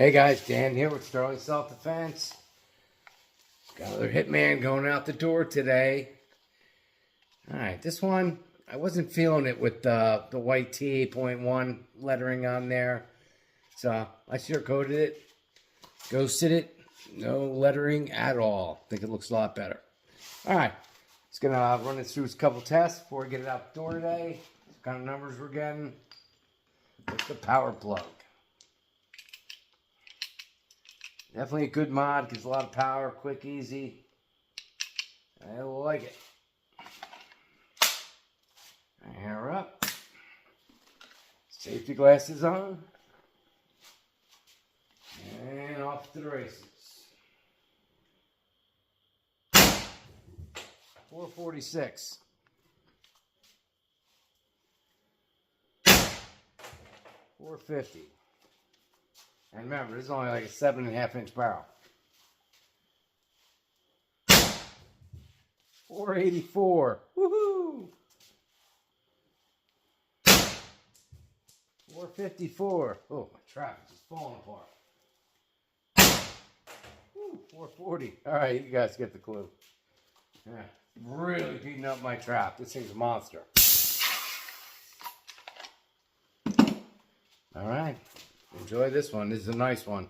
Hey guys, Dan here with Sterling Self-Defense. Got another hitman going out the door today. Alright, this one, I wasn't feeling it with the white t8.1 lettering on there. So I sugarcoated it, ghosted it, no lettering at all. Think it looks a lot better. Alright, just gonna run it through a couple tests before we get it out the door today. What kind of numbers we're getting. With the power plug. Definitely a good mod, gives a lot of power, quick, easy. I like it. Hair up. Safety glasses on. And off to the races. 446. 450. And remember, this is only like a 7.5-inch barrel. 484. Woohoo! 454. Oh, my trap is just falling apart. Woo, 440. All right, you guys get the clue. Yeah, really beating up my trap. This thing's a monster. All right. Enjoy this one. This is a nice one.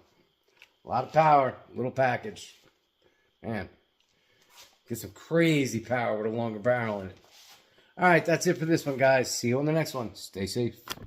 A lot of power. Little package. Man. Get some crazy power with a longer barrel in it. Alright, that's it for this one, guys. See you on the next one. Stay safe.